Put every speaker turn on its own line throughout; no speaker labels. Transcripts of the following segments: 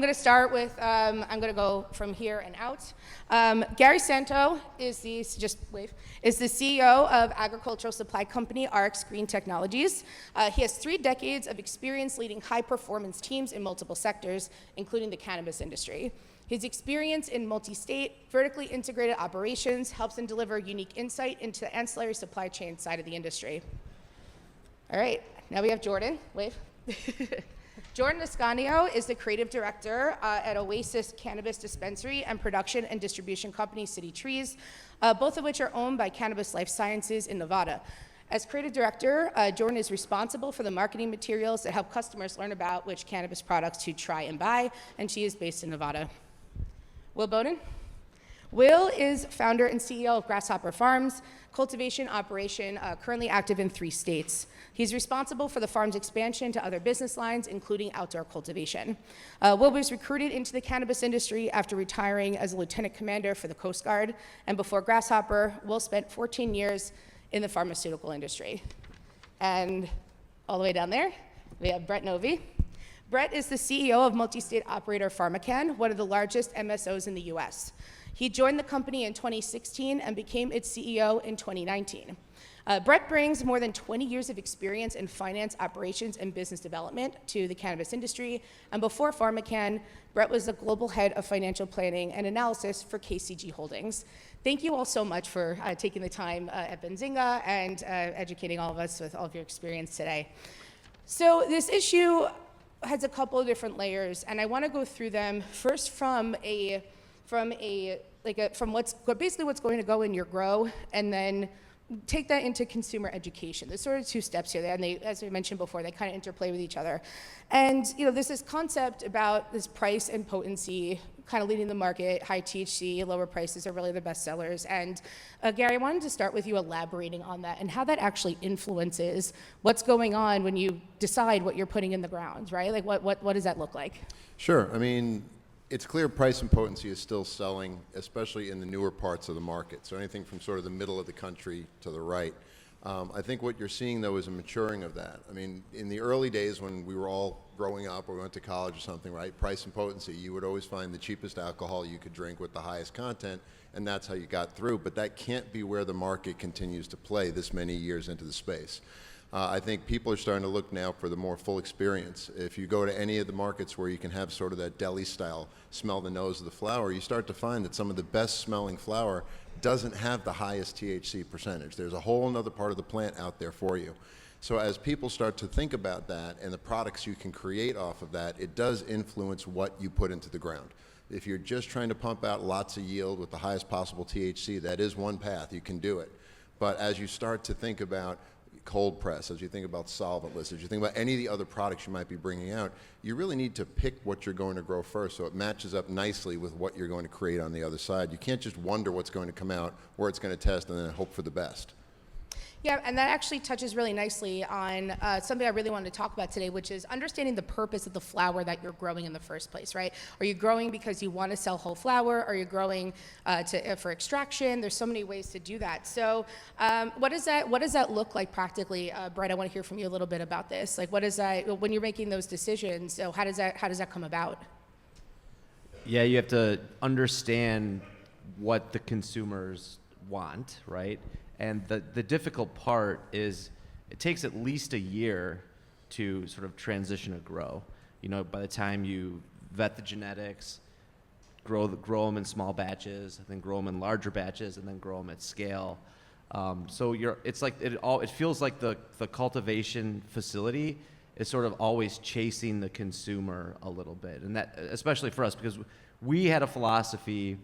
I'm going to start with, I'm going to go from here and out. Gary Santo is the, is the CEO of agricultural supply company RX Green Technologies. He has 3 decades of experience leading high-performance teams in multiple sectors, including the cannabis industry. His experience in multi-state, vertically integrated operations helps him deliver unique insight into the ancillary supply chain side of the industry. All right, now we have Jordan. Wave. Jordan Ascanio is the creative director at Oasis Cannabis Dispensary and Production and Distribution Company, City Trees, both of which are owned by Cannabis Life Sciences in Nevada. As creative director, Jordan is responsible for the marketing materials that help customers learn about which cannabis products to try and buy, and she is based in Nevada. Will Bowden? Will is founder and CEO of Grasshopper Farms, cultivation operation currently active in 3 states. He's responsible for the farm's expansion to other business lines, including outdoor cultivation. Will was recruited into the cannabis industry after retiring as a lieutenant commander for the Coast Guard, and before Grasshopper, Will spent 14 years in the pharmaceutical industry. And all the way down there, we have Brett Novy. Brett is the CEO of multi-state operator PharmaCann, one of the largest MSOs in the US. He joined the company in 2016 and became its CEO in 2019. Brett brings more than 20 years of experience in finance, operations, and business development to the cannabis industry. And before PharmaCann, Brett was the global head of financial planning and analysis for KCG Holdings. Thank you all so much for taking the time at Benzinga and educating all of us with all of your experience today. So this issue has a couple of different layers, and I want to go through them first from basically what's going to go in your grow, and then take that into consumer education. There's sort of 2 steps here, and they, as we mentioned before, they kind of interplay with each other. And there's this concept about this price and potency kind of leading the market. High THC, lower prices are really the best sellers. And Gary, I wanted to start with you elaborating on that and how that actually influences what's going on when you decide what you're putting in the ground, right? Like what does that look like?
Sure. I mean, it's clear price and potency is still selling, especially in the newer parts of the market. So anything from sort of the middle of the country to the right. I think what you're seeing, though, is a maturing of that. I mean, in the early days when we were all growing up or went to college or something, right, price and potency, you would always find the cheapest alcohol you could drink with the highest content, and that's how you got through. But that can't be where the market continues to play this many years into the space. I think people are starting to look now for the more full experience. If you go to any of the markets where you can have sort of that deli style, smell the nose of the flower, you start to find that some of the best smelling flower doesn't have the highest THC percentage. There's a whole other part of the plant out there for you. So as people start to think about that and the products you can create off of that, it does influence what you put into the ground. If you're just trying to pump out lots of yield with the highest possible THC, that is one path, you can do it. But as you start to think about cold press, as you think about solventless, as you think about any of the other products you might be bringing out, you really need to pick what you're going to grow first so it matches up nicely with what you're going to create on the other side. You can't just wonder what's going to come out, where it's going to test, and then hope for the best.
Yeah, and that actually touches really nicely on something I really wanted to talk about today, which is understanding the purpose of the flower that you're growing in the first place, right? Are you growing because you want to sell whole flower? Are you growing for extraction? There's so many ways to do that. So what does that look like practically? Brett, I want to hear from you a little bit about this. Like, what is that, when you're making those decisions, so how does that come about?
Yeah, you have to understand what the consumers want, right? And the difficult part is it takes at least a year to sort of transition a grow. By the time you vet the genetics, grow them in small batches, then grow them in larger batches, and then grow them at scale. So it feels like the cultivation facility is sort of always chasing the consumer a little bit, and that especially for us because we had a philosophy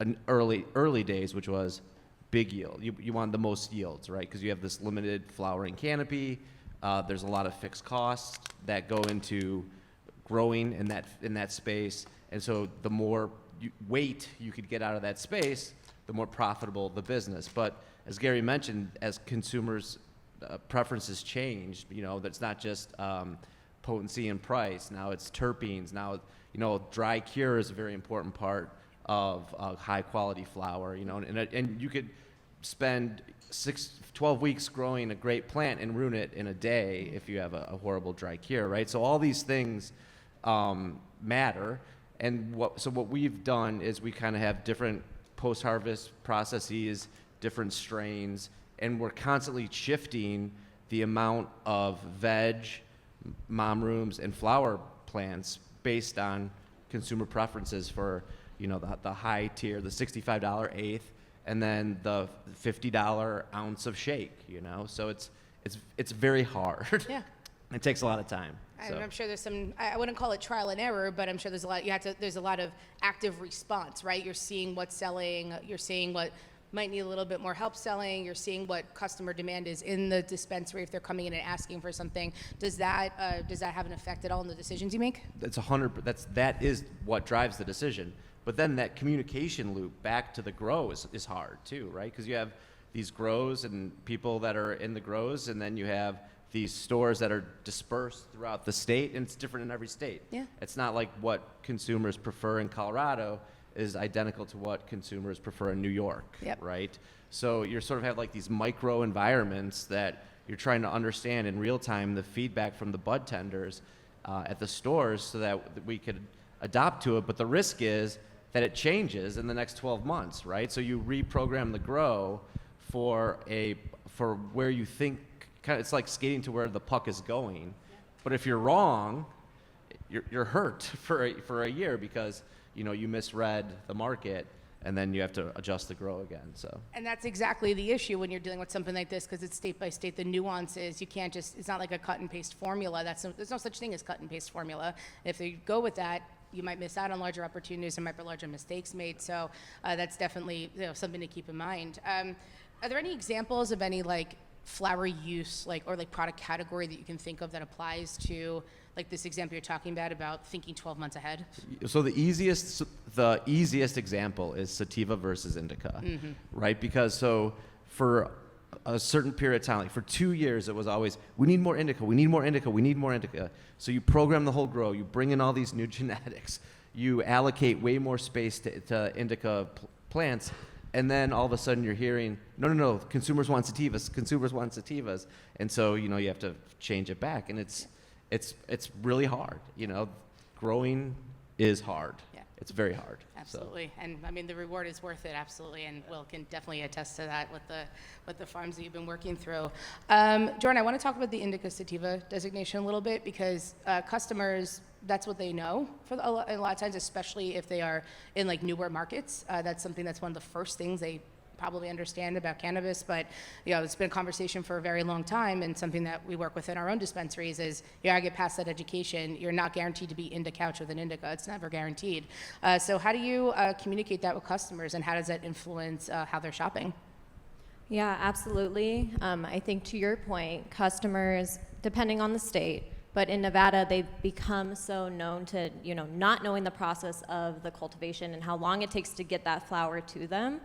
in early days, which was big yield. You want the most yields, right? Because you have this limited flowering canopy. There's a lot of fixed costs that go into growing in that space, and so the more weight you could get out of that space, the more profitable the business. But as Gary mentioned, as consumers' preferences changed, that's not just potency and price. Now it's terpenes. Now, dry cure is a very important part of high quality flower, and you could spend 12 weeks growing a great plant and ruin it in a day if you have a horrible dry cure, right? So all these things matter. And what we've done is we kind of have different post-harvest processes, different strains, and we're constantly shifting the amount of veg, mom rooms, and flower plants based on consumer preferences for, the high tier, the $65 eighth, and then the $50 ounce of shake, So it's very hard.
Yeah.
It takes a lot of time. So.
I'm sure there's some, I wouldn't call it trial and error, but I'm sure there's a lot, there's a lot of active response, right? You're seeing what's selling, you're seeing what might need a little bit more help selling, you're seeing what customer demand is in the dispensary if they're coming in and asking for something. Does that have an effect at all in the decisions you make?
That is what drives the decision. But then that communication loop back to the grow is hard too, right? Because you have these grows and people that are in the grows, and then you have these stores that are dispersed throughout the state, and it's different in every state.
Yeah.
It's not like what consumers prefer in Colorado is identical to what consumers prefer in New York,
Yep.
right? So you sort of have like these micro environments that you're trying to understand in real time the feedback from the bud tenders at the stores so that we could adopt to it. But the risk is that it changes in the next 12 months, right? So you reprogram the grow for where you think, it's like skating to where the puck is going. But if you're wrong, you're hurt for a year because you misread the market, and then you have to adjust the grow again. So. And
that's exactly the issue when you're dealing with something like this, because it's state by state. The nuances, you can't it's not like a cut and paste formula. There's no such thing as cut and paste formula. If you go with that, you might miss out on larger opportunities. There might be larger mistakes made. So that's definitely something to keep in mind. Are there any examples of any flower use or product category that you can think of that applies to this example you're talking about thinking 12 months ahead?
So the easiest example is sativa versus indica, right? Because for a certain period of time, like for 2 years, it was always, we need more indica, we need more indica, we need more indica. So you program the whole grow, you bring in all these new genetics, you allocate way more space to indica plants, and then all of a sudden you're hearing, no, consumers want sativas, and so you have to change it back, and it's really hard. Growing is hard. Yeah. It's very hard.
Absolutely, so. And I mean the reward is worth it, absolutely, and Will can definitely attest to that with the farms that you've been working through. Jordan, I want to talk about the indica sativa designation a little bit because customers, that's what they know a lot of times, especially if they are in newer markets. That's something that's one of the first things they probably understand about cannabis, but it's been a conversation for a very long time, and something that we work with in our own dispensaries is you gotta get past that education. You're not guaranteed to be into couch with an indica. It's never guaranteed. So how do you communicate that with customers, and how does that influence how they're shopping?
Yeah, absolutely. I think to your point, customers, depending on the state, but in Nevada, they've become so known to, not knowing the process of the cultivation and how long it takes to get that flower to them.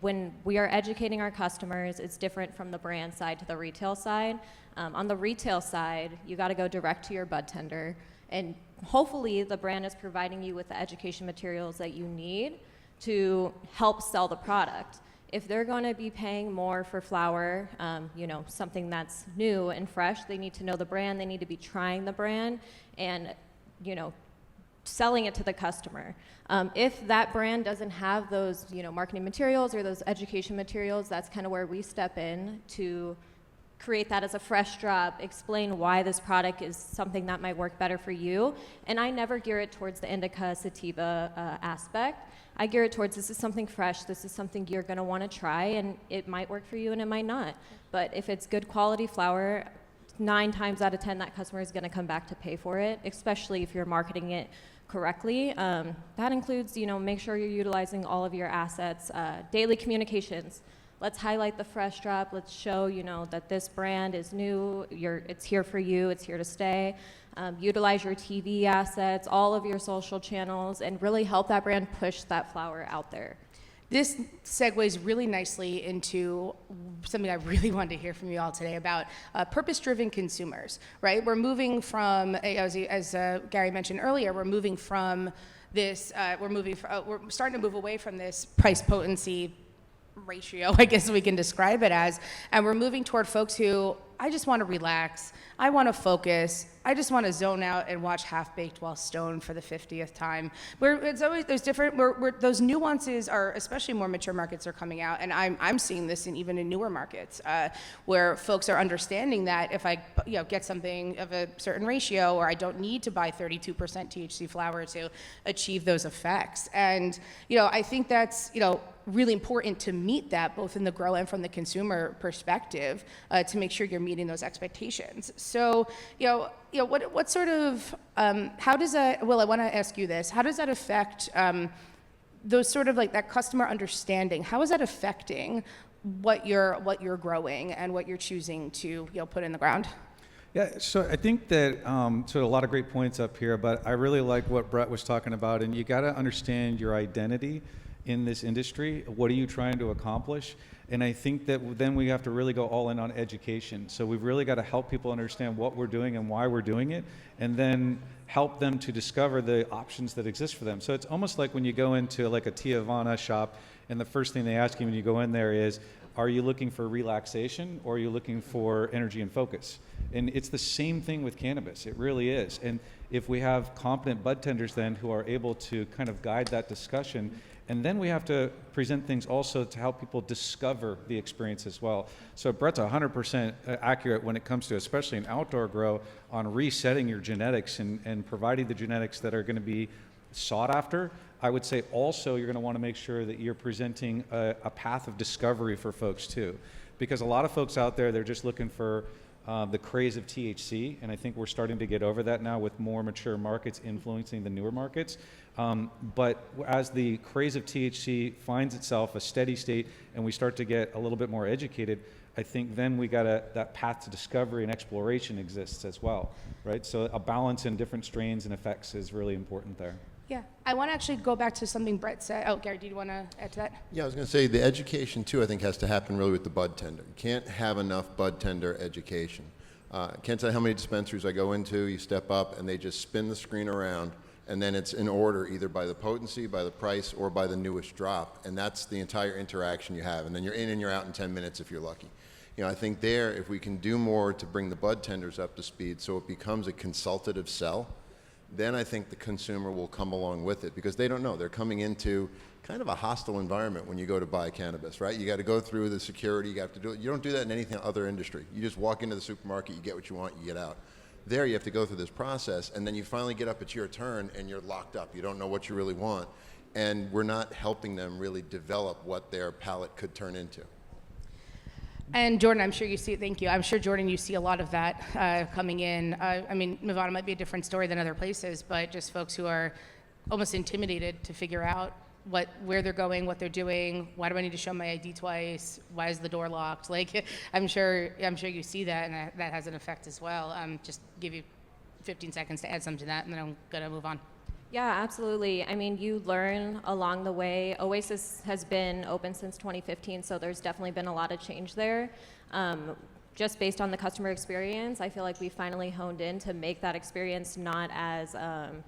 When we are educating our customers, it's different from the brand side to the retail side. On the retail side, you got to go direct to your bud tender, and hopefully the brand is providing you with the education materials that you need to help sell the product. If they're going to be paying more for flower, something that's new and fresh, they need to know the brand, they need to be trying the brand, and selling it to the customer. If that brand doesn't have those, marketing materials or those education materials, that's kind of where we step in to create that as a fresh drop, explain why this product is something that might work better for you. And I never gear it towards the indica sativa aspect. I gear it towards, this is something fresh, this is something you're gonna wanna try, and it might work for you and it might not. But if it's good quality flower, 9 times out of 10, that customer is gonna come back to pay for it, especially if you're marketing it correctly. That includes, make sure you're utilizing all of your assets, daily communications. Let's highlight the fresh drop. Let's show, that this brand is new. It's here for you. It's here to stay. Utilize your TV assets, all of your social channels, and really help that brand push that flower out there.
This segues really nicely into something I really wanted to hear from you all today about purpose-driven consumers, right? We're moving from, as Gary mentioned earlier, we're moving from this, we're starting to move away from this price potency ratio, I guess we can describe it as, and we're moving toward folks who, I just want to relax, I want to focus, just want to zone out and watch Half Baked while stoned for the 50th time. Where it's always there's different where those nuances are, especially more mature markets are coming out, and I'm seeing this even in newer markets where folks are understanding that if I get something of a certain ratio, or I don't need to buy 32% THC flower to achieve those effects. And I think that's really important to meet that both in the grow and from the consumer perspective to make sure you're meeting those expectations. So what sort of how does that, Will, I want to ask you this, how does that affect those sort of like that customer understanding? How is that affecting what you're growing and what you're choosing to put in the ground?
Yeah, so I think that so a lot of great points up here, but I really like what Brett was talking about, and you got to understand your identity in this industry. What are you trying to accomplish? And I think that then we have to really go all in on education. So we've really got to help people understand what we're doing and why we're doing it, and then help them to discover the options that exist for them. So it's almost like when you go into like a Tijuana shop, and the first thing they ask you when you go in there is, are you looking for relaxation, or are you looking for energy and focus? And it's the same thing with cannabis. It really is. And if we have competent bud tenders then who are able to kind of guide that discussion, and then we have to present things also to help people discover the experience as well. So Brett's 100% accurate when it comes to, especially an outdoor grow, on resetting your genetics and providing the genetics that are going to be sought after. I would say also you're going to want to make sure that you're presenting a path of discovery for folks too. Because a lot of folks out there, they're just looking for the craze of THC, and I think we're starting to get over that now with more mature markets influencing the newer markets. But as the craze of THC finds itself a steady state and we start to get a little bit more educated, I think then we got that path to discovery and exploration exists as well, right? So a balance in different strains and effects is really important there.
Yeah, I want to actually go back to something Brett said. Oh, Gary, do you want to add to that?
Yeah, I was going to say the education too, I think, has to happen really with the bud tender. You can't have enough bud tender education. I can't tell you how many dispensaries I go into, you step up and they just spin the screen around, and then it's in order either by the potency, by the price, or by the newest drop, and that's the entire interaction you have, and then you're in and you're out in 10 minutes if you're lucky. I think there, if we can do more to bring the bud tenders up to speed so it becomes a consultative sell, then I think the consumer will come along with it, because they don't know. They're coming into kind of a hostile environment when you go to buy cannabis, right? You got to go through the security, you have to do it. You don't do that in anything other industry. You just walk into the supermarket, you get what you want, you get out. There you have to go through this process, and then you finally get up, it's your turn, and you're locked up. You don't know what you really want, and we're not helping them really develop what their palate could turn into.
And Jordan, I'm sure you see, thank you. I'm sure, Jordan, you see a lot of that coming in. I mean, Nevada might be a different story than other places, but just folks who are almost intimidated to figure out where they're going, what they're doing. Why do I need to show my ID twice? Why is the door locked? Like, I'm sure you see that, and that has an effect as well. Just give you 15 seconds to add something to that, and then I'm gonna move on.
Yeah, absolutely. I mean, you learn along the way. Oasis has been open since 2015, so there's definitely been a lot of change there. Just based on the customer experience, I feel like we finally honed in to make that experience not as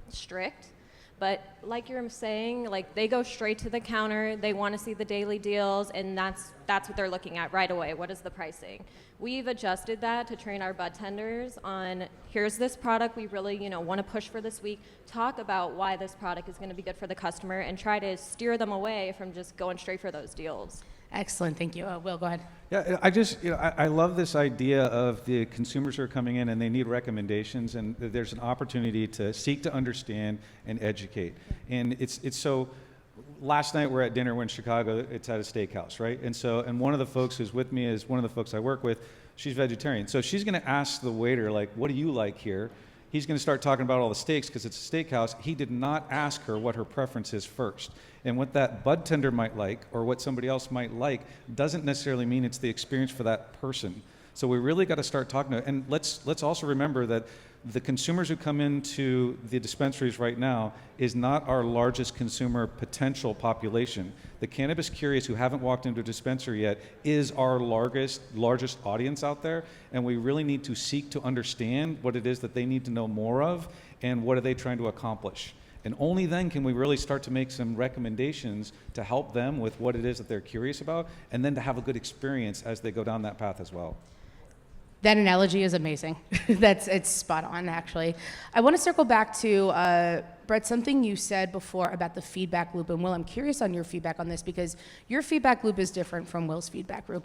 strict. But like you're saying, like they go straight to the counter, they want to see the daily deals, and that's what they're looking at right away. What is the pricing? We've adjusted that to train our bud tenders on, here's this product we really want to push for this week. Talk about why this product is going to be good for the customer, and try to steer them away from just going straight for those deals.
Excellent, thank you. Will, go ahead.
Yeah, I just, I love this idea of the consumers who are coming in and they need recommendations, and there's an opportunity to seek to understand and educate. And it's so, last night we're at dinner, we're in Chicago, it's at a steakhouse, right? And one of the folks who's with me is one of the folks I work with, she's vegetarian. So she's gonna ask the waiter, like, what do you like here? He's going to start talking about all the steaks because it's a steakhouse. He did not ask her what her preference is first. And what that bud tender might like, or what somebody else might like, doesn't necessarily mean it's the experience for that person. So we really got to start talking to, and let's also remember that the consumers who come into the dispensaries right now is not our largest consumer potential population. The cannabis curious who haven't walked into a dispensary yet is our largest audience out there, and we really need to seek to understand what it is that they need to know more of, and what are they trying to accomplish. And only then can we really start to make some recommendations to help them with what it is that they're curious about, and then to have a good experience as they go down that path as well.
That analogy is amazing. It's spot on, actually. I want to circle back to Brett, something you said before about the feedback loop. And Will, I'm curious on your feedback on this because your feedback loop is different from Will's feedback loop.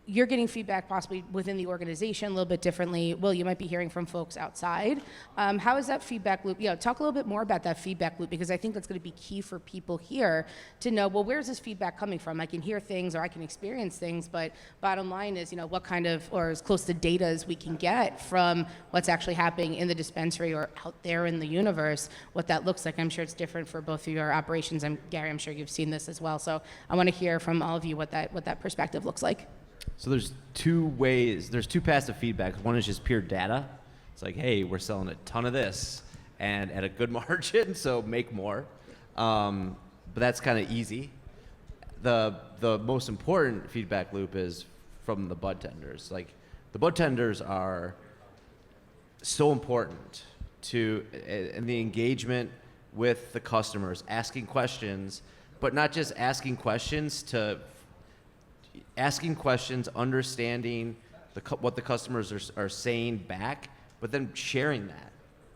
You're getting feedback possibly within the organization a little bit differently. Will, you might be hearing from folks outside. How is that feedback loop? Talk a little bit more about that feedback loop, because I think that's going to be key for people here to know, well, where's this feedback coming from? I can hear things or I can experience things, but bottom line is, what kind of, or as close to data as we can get from what's actually happening in the dispensary or out there in the universe, what that looks like. I'm sure it's different for both of your operations. Gary, I'm sure you've seen this as well. So I want to hear from all of you what that perspective looks like.
So there's two paths of feedback. One is just pure data. It's like, hey, we're selling a ton of this and at a good margin, so make more. But that's kind of easy. The most important feedback loop is from the bud tenders. Like, the bud tenders are so important to in the engagement with the customers, asking questions, but not just asking questions, understanding what the customers are saying back, but then sharing that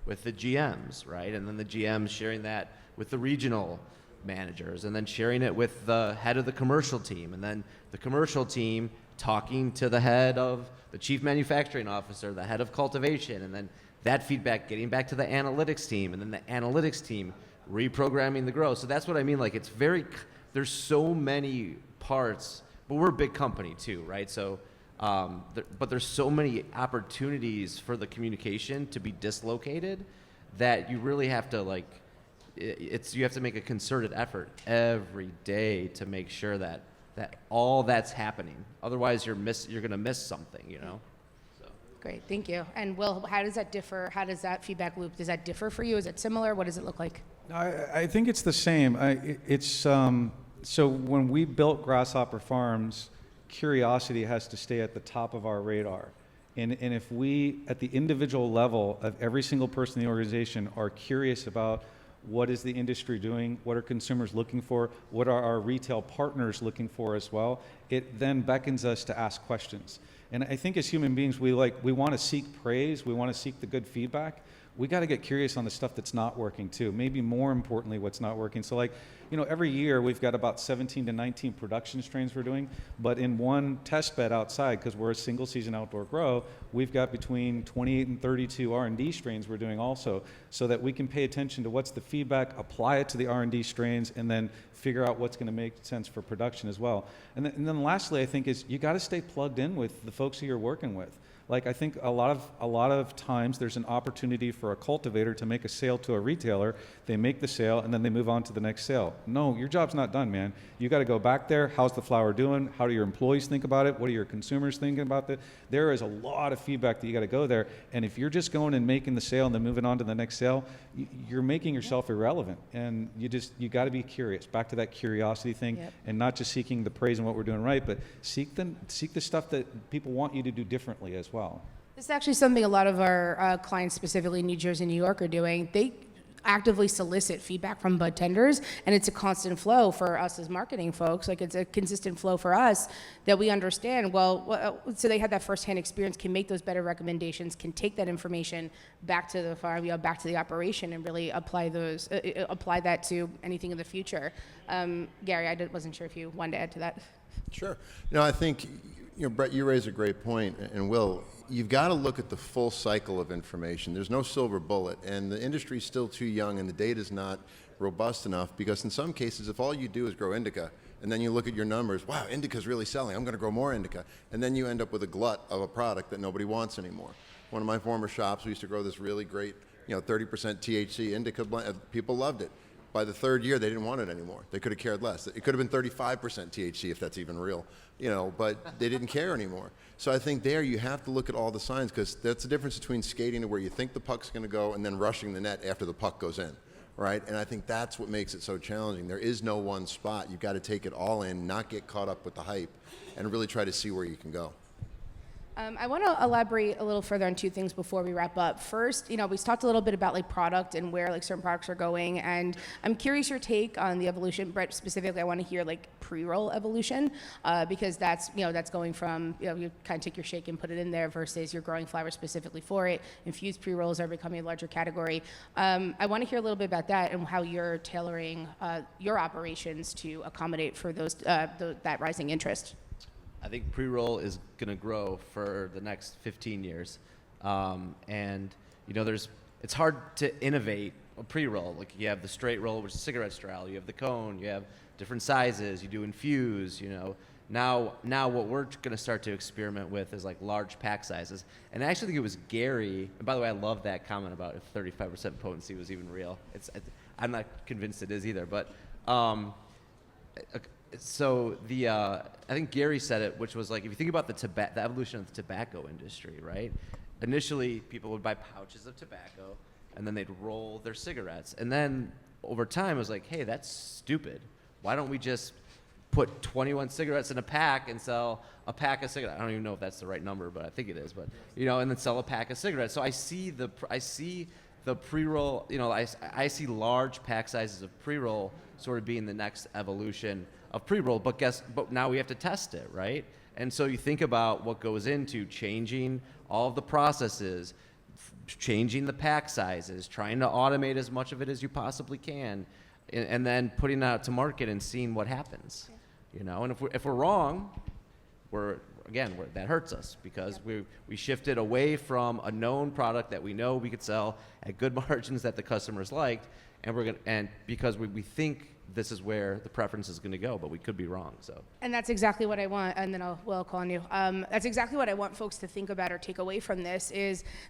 with the GMs, right? And then the GMs sharing that with the regional managers, and then sharing it with the head of the commercial team, and then the commercial team talking to the head of the chief manufacturing officer, the head of cultivation, and then that feedback getting back to the analytics team, and then the analytics team reprogramming the grow. So that's what I mean. Like, there's so many parts. But we're a big company too, right? So, but there's so many opportunities for the communication to be dislocated that you really have to you have to make a concerted effort every day to make sure that all that's happening. Otherwise, you're going to miss something, So.
Great, thank you. And Will, how does that differ? How does that feedback loop, does that differ for you? Is it similar? What does it look like?
I think it's the same. So when we built Grasshopper Farms, curiosity has to stay at the top of our radar. And if we, at the individual level of every single person in the organization, are curious about what is the industry doing, what are consumers looking for, what are our retail partners looking for as well, it then beckons us to ask questions. And I think as human beings, we want to seek praise, we want to seek the good feedback. We got to get curious on the stuff that's not working too. Maybe more importantly, what's not working. So every year we've got about 17 to 19 production strains we're doing, but in one test bed outside, because we're a single season outdoor grow, we've got between 28 and 32 R&D strains we're doing also, so that we can pay attention to what's the feedback, apply it to the R&D strains, and then figure out what's going to make sense for production as well. And then lastly, I think is you got to stay plugged in with the folks who you're working with. Like, I think a lot of times there's an opportunity for a cultivator to make a sale to a retailer. They make the sale and then they move on to the next sale. No, your job's not done, man. You got to go back there. How's the flower doing? How do your employees think about it? What are your consumers thinking about it? There is a lot of feedback that you got to go there. And if you're just going and making the sale and then moving on to the next sale, you're making yourself irrelevant. And you got to be curious. Back to that curiosity thing, yep. And not just seeking the praise and what we're doing right, but seek the stuff that people want you to do differently as well.
This is actually something a lot of our clients, specifically in New Jersey and New York, are doing. They actively solicit feedback from bud tenders, and it's a constant flow for us as marketing folks. Like, it's a consistent flow for us that we understand, so they have that firsthand experience, can make those better recommendations, can take that information back to the farm, back to the operation, and really apply that to anything in the future. Gary, I wasn't sure if you wanted to add to that.
Sure. I think, Brett, you raise a great point, and Will, you've got to look at the full cycle of information. There's no silver bullet, and the industry's still too young, and the data's not robust enough, because in some cases, if all you do is grow indica, and then you look at your numbers, wow, indica's really selling, I'm going to grow more indica, and then you end up with a glut of a product that nobody wants anymore. One of my former shops, we used to grow this really great, 30% THC indica blend. People loved it. By the third year, they didn't want it anymore. They could have cared less. It could have been 35% THC if that's even real, but they didn't care anymore. So I think there you have to look at all the signs, because that's the difference between skating to where you think the puck's going to go and then rushing the net after the puck goes in, right? And I think that's what makes it so challenging. There is no one spot. You've got to take it all in, not get caught up with the hype, and really try to see where you can go.
I want to elaborate a little further on two things before we wrap up. First, we talked a little bit about like product and where like certain products are going, and I'm curious your take on the evolution. Brett, specifically, I want to hear like pre-roll evolution because that's that's going from you kind of take your shake and put it in there versus you're growing flower specifically for it. Infused pre-rolls are becoming a larger category. I want to hear a little bit about that and how you're tailoring your operations to accommodate for those that rising interest.
I think pre-roll is going to grow for the next 15 years. And, it's hard to innovate a pre-roll. Like you have the straight roll, which is cigarette style. You have the cone. You have different sizes. You do infuse, Now what we're going to start to experiment with is like large pack sizes. And I actually think it was Gary, and by the way, I love that comment about if 35% potency was even real. I'm not convinced it is either, but I think Gary said it, which was like, if you think about the evolution of the tobacco industry, right? Initially, people would buy pouches of tobacco, and then they'd roll their cigarettes. And then over time, it was like, hey, that's stupid. Why don't we just put 21 cigarettes in a pack and sell a pack of cigarettes? I don't even know if that's the right number, but I think it is. But and then sell a pack of cigarettes. So I see the pre-roll. I see large pack sizes of pre-roll sort of being the next evolution of pre-roll, but now we have to test it, right? And so you think about what goes into changing all of the processes, changing the pack sizes, trying to automate as much of it as you possibly can, and then putting it out to market and seeing what happens, And if we're wrong, that hurts us because we shifted away from a known product that we know we could sell at good margins that the customers liked, and because we think this is where the preference is going to go, but we could be wrong. So. And
that's exactly what I want, and then I'll call on you. That's exactly what I want folks to think about or take away from this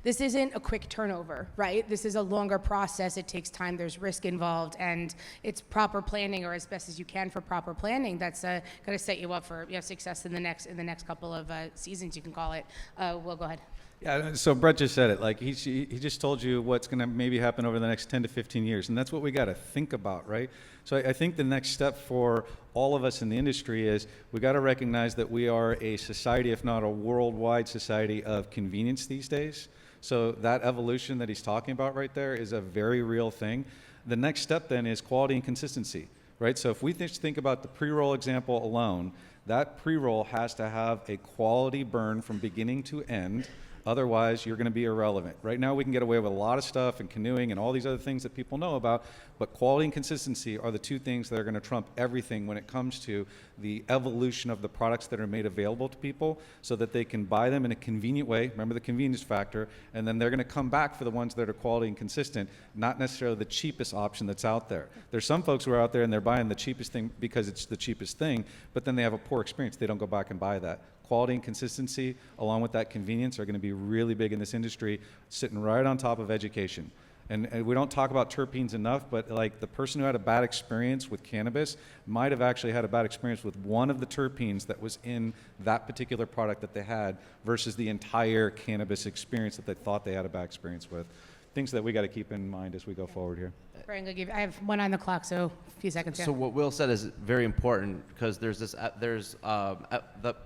this isn't a quick turnover, right? This is a longer process. It takes time. There's risk involved, and it's proper planning, or as best as you can for proper planning. That's going to set you up for success in the next couple of seasons, you can call it. Will, go ahead.
Yeah, so Brett just said it. Like he just told you what's going to maybe happen over the next 10 to 15 years, and that's what we got to think about, right? So I think the next step for all of us in the industry is we got to recognize that we are a society, if not a worldwide society, of convenience these days. So that evolution that he's talking about right there is a very real thing. The next step then is quality and consistency, right? So if we just think about the pre-roll example alone, that pre-roll has to have a quality burn from beginning to end. Otherwise, you're going to be irrelevant. Right now, we can get away with a lot of stuff and canoeing and all these other things that people know about, but quality and consistency are the two things that are going to trump everything when it comes to the evolution of the products that are made available to people so that they can buy them in a convenient way. Remember the convenience factor, and then they're going to come back for the ones that are quality and consistent, not necessarily the cheapest option that's out there. There's some folks who are out there and they're buying the cheapest thing because it's the cheapest thing, but then they have a poor experience. They don't go back and buy that. Quality and consistency, along with that convenience, are going to be really big in this industry, sitting right on top of education. And we don't talk about terpenes enough, but like the person who had a bad experience with cannabis might have actually had a bad experience with one of the terpenes that was in that particular product that they had versus the entire cannabis experience that they thought they had a bad experience with. Things that we got to keep in mind as we go forward here.
Brian, I have one on the clock, so a few seconds. Yeah.
So what Will said is very important because the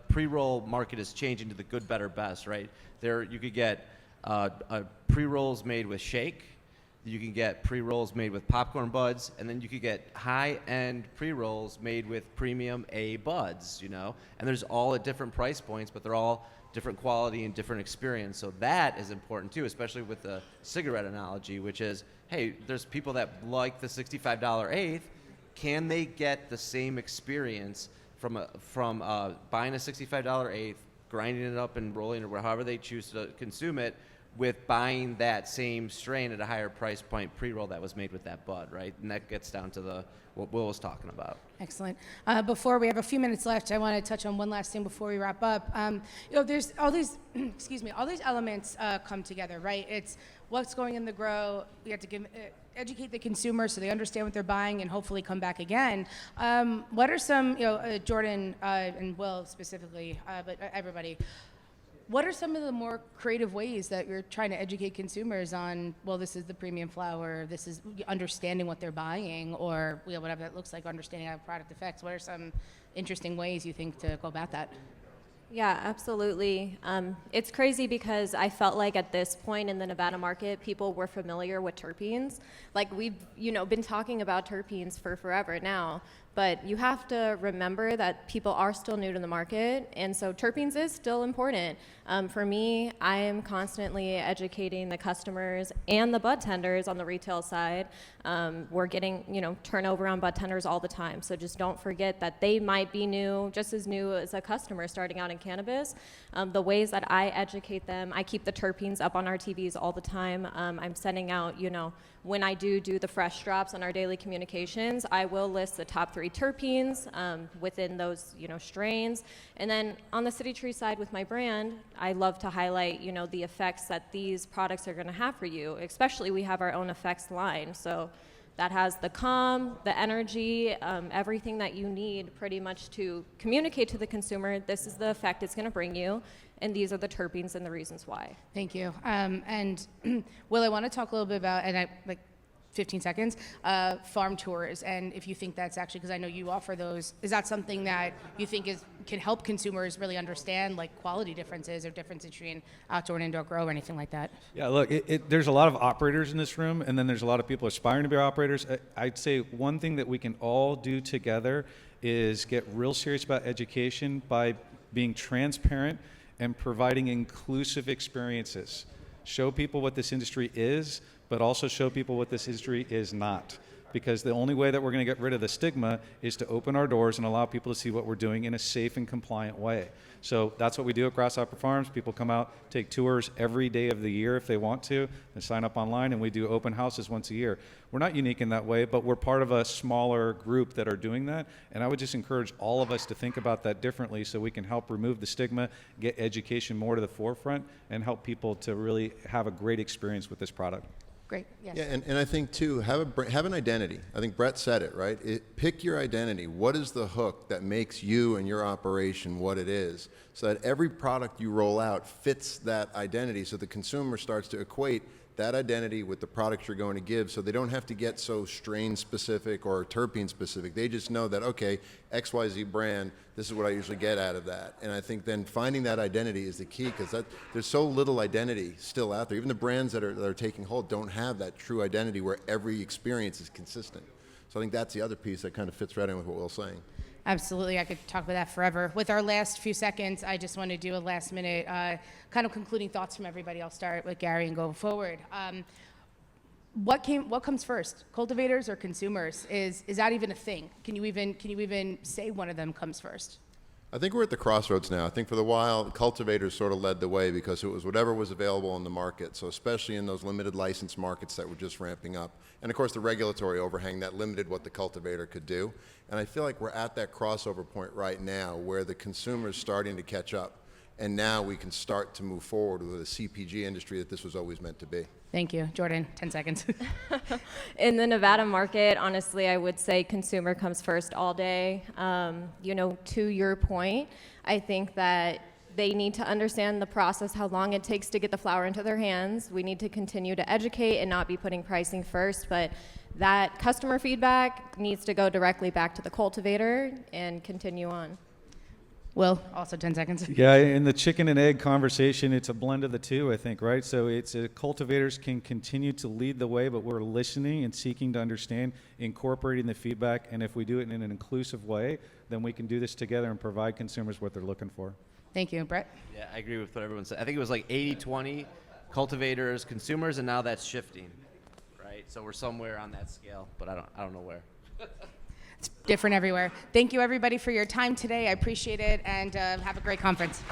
pre-roll market is changing to the good, better, best, right? You could get pre-rolls made with shake, you can get pre-rolls made with popcorn buds, and then you could get high-end pre-rolls made with premium A buds, And there's all at different price points, but they're all different quality and different experience. So that is important too, especially with the cigarette analogy, which is, hey, there's people that like the $65 eighth. Can they get the same experience from buying a $65 eighth, grinding it up and rolling it, or however they choose to consume it, with buying that same strain at a higher price point pre-roll that was made with that bud, right? And that gets down to what Will was talking about.
Excellent. Before we have a few minutes left, I want to touch on one last thing before we wrap up. There's all these, all these elements come together, right? It's what's going in the grow. We have to educate the consumer so they understand what they're buying and hopefully come back again. What are some, Jordan and Will specifically, but everybody, what are some of the more creative ways that you're trying to educate consumers on, well, this is the premium flower, this is understanding what they're buying, or whatever that looks like, understanding how a product affects? What are some interesting ways you think to go about that?
Yeah, absolutely. It's crazy because I felt like at this point in the Nevada market, people were familiar with terpenes. Like we've, been talking about terpenes for forever now, but you have to remember that people are still new to the market, and so terpenes is still important. For me, I am constantly educating the customers and the bud tenders on the retail side. We're getting, turnover on bud tenders all the time, so just don't forget that they might be new, just as new as a customer starting out in cannabis. The ways that I educate them, I keep the terpenes up on our TVs all the time. I'm sending out, when I do the fresh drops on our daily communications, I will list the top 3 terpenes within those, strains. And then on the City Tree side with my brand, I love to highlight, the effects that these products are going to have for you. Especially we have our own effects line. So that has the calm, the energy, everything that you need pretty much to communicate to the consumer, this is the effect it's going to bring you, and these are the terpenes and the reasons why.
Thank you. And Will, I want to talk a little bit about, 15 seconds, farm tours, and if you think that's actually, because I know you offer those, is that something that you think can help consumers really understand quality differences or differences between outdoor and indoor grow or anything like that?
Yeah, look, there's a lot of operators in this room, and then there's a lot of people aspiring to be operators. I'd say one thing that we can all do together is get real serious about education by being transparent and providing inclusive experiences. Show people what this industry is, but also show people what this industry is not. Because the only way that we're going to get rid of the stigma is to open our doors and allow people to see what we're doing in a safe and compliant way. So that's what we do at Grasshopper Farms. People come out, take tours every day of the year if they want to, and sign up online, and we do open houses once a year. We're not unique in that way, but we're part of a smaller group that are doing that, and I would just encourage all of us to think about that differently so we can help remove the stigma, get education more to the forefront, and help people to really have a great experience with this product.
Great. Yes.
Yeah, and I think too, have an identity. I think Brett said it, right? Pick your identity. What is the hook that makes you and your operation what it is, so that every product you roll out fits that identity, so the consumer starts to equate that identity with the products you're going to give, so they don't have to get so strain specific or terpene specific. They just know that, okay, XYZ brand, this is what I usually get out of that. And I think then finding that identity is the key, because there's so little identity still out there. Even the brands that are taking hold don't have that true identity where every experience is consistent. So I think that's the other piece that kind of fits right in with what Will's saying.
Absolutely. I could talk about that forever. With our last few seconds, I just want to do a last minute kind of concluding thoughts from everybody. I'll start with Gary and go forward. What comes first, cultivators or consumers? Is that even a thing? Can you even say one of them comes first?
I think we're at the crossroads now. I think for the while, cultivators sort of led the way because it was whatever was available in the market. So especially in those limited license markets that were just ramping up. And of course the regulatory overhang that limited what the cultivator could do. And I feel like we're at that crossover point right now where the consumer is starting to catch up. And now we can start to move forward with a CPG industry that this was always meant to be.
Thank you. Jordan, 10 seconds.
In the Nevada market, honestly, I would say consumer comes first all day. To your point, I think that they need to understand the process, how long it takes to get the flower into their hands. We need to continue to educate and not be putting pricing first, but that customer feedback needs to go directly back to the cultivator and continue on.
Will, also 10 seconds.
Yeah, in the chicken and egg conversation, it's a blend of the two, I think, right? So cultivators can continue to lead the way, but we're listening and seeking to understand, incorporating the feedback, and if we do it in an inclusive way, then we can do this together and provide consumers what they're looking for.
Thank you. Brett?
Yeah, I agree with what everyone said. I think it was like 80-20, cultivators, consumers, and now that's shifting, right? So we're somewhere on that scale, but I don't know where.
It's different everywhere. Thank you, everybody, for your time today. I appreciate it, and have a great conference.